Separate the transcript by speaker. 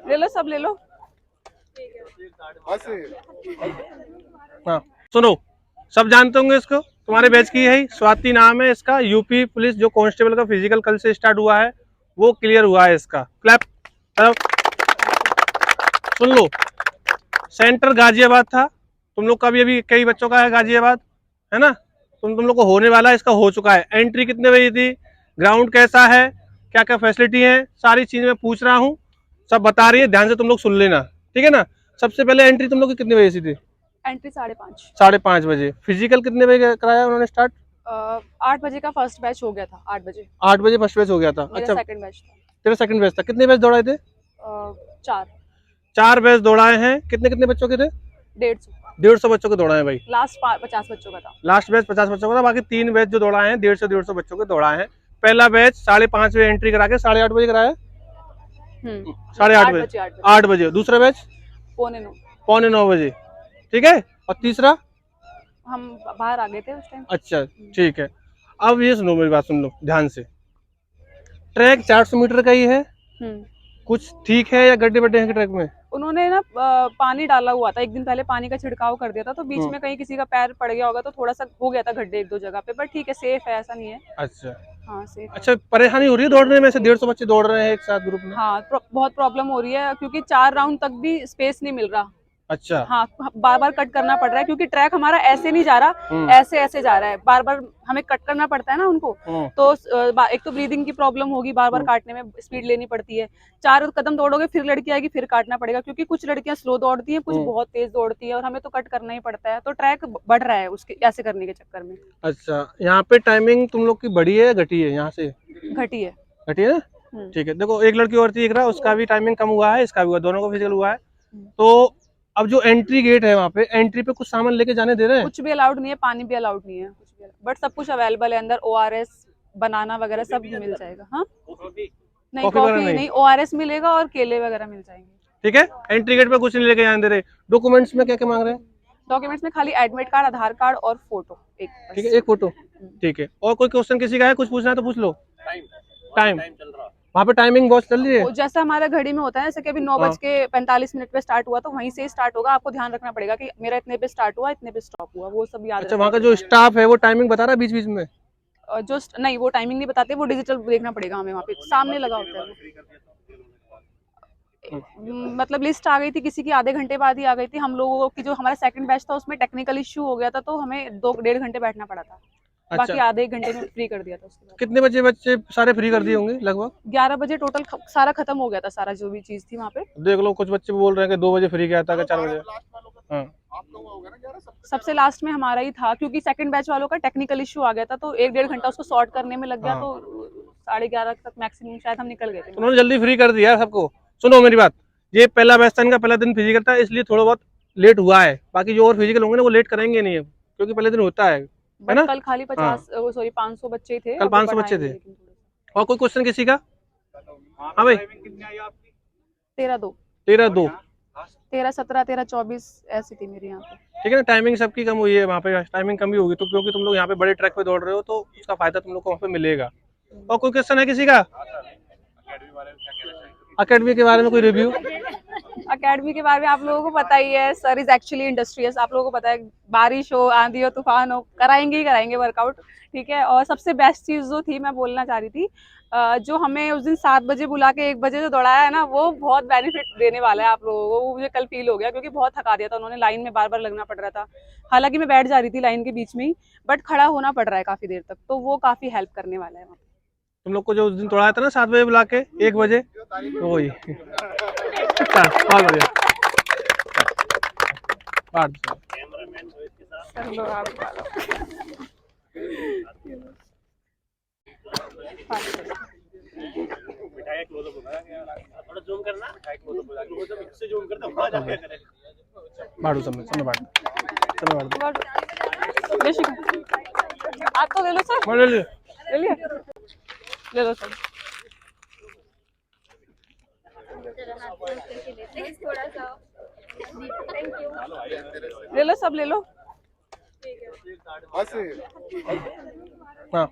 Speaker 1: ले लो, सब ले लो।
Speaker 2: हाँ सुनो, सब जानते होंगे इसको, तुम्हारे बैच की है, स्वाति नाम है इसका। यूपी पुलिस जो कांस्टेबल का फिजिकल कल से स्टार्ट हुआ है वो क्लियर हुआ है इसका। क्लैप। सुन लो, सेंटर गाजियाबाद था, तुम लोग का भी अभी कई बच्चों का है गाजियाबाद, है ना। तुम लोग को होने वाला है, इसका हो चुका है। एंट्री कितने बजे थी, ग्राउंड कैसा है, क्या क्या फैसिलिटी है, सारी चीज मैं पूछ रहा हूँ, सब बता रही है, ध्यान से तुम लोग सुन लेना, ठीक है ना। सबसे पहले एंट्री तुम लोग की कितने बजे थी?
Speaker 1: एंट्री 5:30।
Speaker 2: 5:30 बजे। फिजिकल कितने बजे कराया उन्होंने स्टार्ट?
Speaker 1: 8 बजे का फर्स्ट बैच हो गया था। 8 बजे।
Speaker 2: 8 बजे फर्स्ट बैच हो गया था।
Speaker 1: मेरा
Speaker 2: अच्छा,
Speaker 1: सेकंड बैच था।
Speaker 2: तेरा सेकंड बैच था। कितने बैच दौड़ाए थे?
Speaker 1: 4।
Speaker 2: 4 बैच दौड़ाए हैं। कितने कितने बच्चों के थे?
Speaker 1: 150।
Speaker 2: 150 बच्चों के दौड़ाए भाई।
Speaker 1: लास्ट 50 बच्चों का था।
Speaker 2: लास्ट बैच 50 बच्चों का था, बाकी 3 बैच जो दौड़ाए हैं 150 बच्चों के दौड़ाए हैं। पहला बैच 5:30 बजे एंट्री करा के 8:30 बजे कराया। 8:30 बजे। 8 बजे। दूसरा बैच
Speaker 1: 8:45।
Speaker 2: 8:45 बजे, ठीक है। और तीसरा?
Speaker 1: हम बाहर आ गए थे उस टाइम।
Speaker 2: अच्छा ठीक है। अब ये सुनो, मेरी बात सुन लो ध्यान से। ट्रैक 400 मीटर का ही है, कुछ ठीक है या गड्ढे बड्ढे हैं ट्रैक में?
Speaker 1: उन्होंने ना पानी डाला हुआ था, एक दिन पहले पानी का छिड़काव कर दिया था, तो बीच में कहीं किसी का पैर पड़ गया होगा तो थोड़ा सा हो गया था गड्ढे 1-2 जगह पे, बट ठीक है, सेफ है, ऐसा नहीं है।
Speaker 2: अच्छा
Speaker 1: हाँ सेफ।
Speaker 2: अच्छा, परेशानी हो रही है दौड़ने में? से 150 बच्चे दौड़ रहे हैं एक साथ ग्रुप में।
Speaker 1: हाँ बहुत प्रॉब्लम हो रही है, क्योंकि 4 राउंड तक भी स्पेस नहीं मिल रहा।
Speaker 2: अच्छा।
Speaker 1: हाँ, बार बार कट करना पड़ रहा है, क्योंकि ट्रैक हमारा ऐसे नहीं जा रहा, ऐसे ऐसे जा रहा है, बार बार हमें कट करना पड़ता है ना उनको। तो एक तो ब्रीदिंग की प्रॉब्लम होगी, बार बार काटने में स्पीड लेनी पड़ती है। 4 कदम दौड़ोगे फिर लड़की आएगी, फिर काटना पड़ेगा, क्योंकि कुछ लड़कियां स्लो दौड़ती हैं, कुछ बहुत तेज दौड़ती है, और हमें तो कट करना ही पड़ता है, तो ट्रैक बढ़ रहा है उसके ऐसे करने के चक्कर में।
Speaker 2: अच्छा, यहाँ पे टाइमिंग तुम लोग की बढ़ी है या घटी है? यहाँ से
Speaker 1: घटी है।
Speaker 2: घटी है ना, ठीक है। देखो, एक लड़की और थी एक रहा, उसका भी टाइमिंग कम हुआ है, इसका भी हुआ, दोनों का फिजिकल हुआ है। तो अब जो एंट्री गेट है वहाँ पे, एंट्री पे कुछ सामान लेके जाने दे रहे हैं?
Speaker 1: कुछ भी अलाउड नहीं है, पानी भी अलाउड नहीं है, कुछ भी, बट सब कुछ अवेलेबल है अंदर। ORS, बनाना वगैरह सब मिल जाएगा। हाँ नहीं, कॉफी नहीं, ORS मिलेगा और केले वगैरह मिल जाएंगे।
Speaker 2: ठीक है, एंट्री गेट पे कुछ नहीं लेके जाने दे रहे। डॉक्यूमेंट्स में क्या क्या मांग रहे हैं?
Speaker 1: डॉक्यूमेंट्स में खाली एडमिट कार्ड, आधार कार्ड और फोटो एक।
Speaker 2: ठीक है, एक फोटो, ठीक है। और कोई क्वेश्चन किसी का है, कुछ पूछना है तो पूछ लो। टाइम वहाँ पे टाइमिंग बहुत चल रही है,
Speaker 1: जैसा हमारा घड़ी में होता है, जैसे कि अभी 9:45 पे स्टार्ट हुआ, तो वहीं से स्टार्ट होगा। आपको ध्यान रखना पड़ेगा कि मेरा इतने पे स्टार्ट हुआ, इतने पे स्टॉप हुआ, वो सब याद।
Speaker 2: अच्छा, वहाँ का जो स्टाफ है वो टाइमिंग बता रहा है बीच बीच में?
Speaker 1: जो नहीं, वो टाइमिंग नहीं बताते, वो डिजिटल देखना पड़ेगा हमें, वहाँ पे सामने लगा होता है। मतलब लिस्ट आ गई थी किसी की, आधे घंटे बाद ही आ गई थी। हम लोगों की जो हमारा सेकंड बैच था उसमें टेक्निकल इश्यू हो गया था, तो हमें 2-1.5 घंटे बैठना पड़ा था। बाकी आधे 1 घंटे में फ्री कर दिया था उसके बाद।
Speaker 2: कितने बजे बच्चे सारे फ्री कर दिए होंगे लगभग?
Speaker 1: 11 बजे टोटल सारा खत्म हो गया था, सारा जो भी चीज थी वहाँ पे।
Speaker 2: देख लो, कुछ बच्चे बोल रहे हैं कि 2 बजे फ्री किया था, 4 बजे। हाँ,
Speaker 1: सबसे लास्ट में हमारा ही था, क्योंकि सेकंड बैच वालों का टेक्निकल इश्यू आ गया था, तो 1-1.5 घंटा उसको सॉर्ट करने में लग गया। तो 11:30 तक मैक्सिमम शायद हम निकल गए थे।
Speaker 2: उन्होंने जल्दी फ्री कर दिया सबको। सुनो मेरी बात, ये पहला बैच था इनका, पहला दिन फिजिकल था, इसलिए थोड़ा बहुत लेट हुआ है। बाकी जो और फिजिकल होंगे ना वो लेट करेंगे नहीं, क्योंकि पहले दिन होता है ना।
Speaker 1: कल खाली 500 बच्चे ही थे।
Speaker 2: कल 500 बच्चे थे। और कोई क्वेश्चन किसी का? हाँ भाई।
Speaker 1: 13-2 13, 17, 13, 24 ऐसी थी मेरी यहाँ पे।
Speaker 2: ठीक है ना, टाइमिंग सबकी कम हुई है वहाँ पे, टाइमिंग कम ही होगी तो, क्योंकि तुम लोग यहाँ पे बड़े ट्रैक पे दौड़ रहे हो तो उसका फायदा तुम लोग को वहाँ पे मिलेगा। और कोई क्वेश्चन है किसी का? अकेडमी के बारे में कोई रिव्यू?
Speaker 1: अकेडमी के बारे में आप लोगों को पता ही है, सर इज एक्चुअली इंडस्ट्रियस। आप लोगों को पता है, बारिश हो, आंधी हो, तूफान हो, कराएंगे ही कराएंगे वर्कआउट, ठीक है। और सबसे बेस्ट चीज जो थी, मैं बोलना चाह रही थी, जो हमें उस दिन 7 बजे बुला के 1 बजे जो दौड़ाया है ना, वो बहुत बेनिफिट देने वाला है आप लोगों को। वो मुझे कल फील हो गया, क्योंकि बहुत थका दिया था उन्होंने, लाइन में बार बार लगना पड़ रहा था। हालांकि मैं बैठ जा रही थी लाइन के बीच में ही, बट खड़ा होना पड़ रहा है काफी देर तक, तो वो काफी हेल्प करने वाला है।
Speaker 2: तुम लोग को जो उस दिन दौड़ाया था ना 7 बजे बुला के 1 बजे, वही। अच्छा, बहुत बढ़िया। बाड़ू समय
Speaker 1: आप तो ले लो सर,
Speaker 2: ले लिया
Speaker 1: ले लो सर। ले लो, सब ले लो।
Speaker 2: हाँ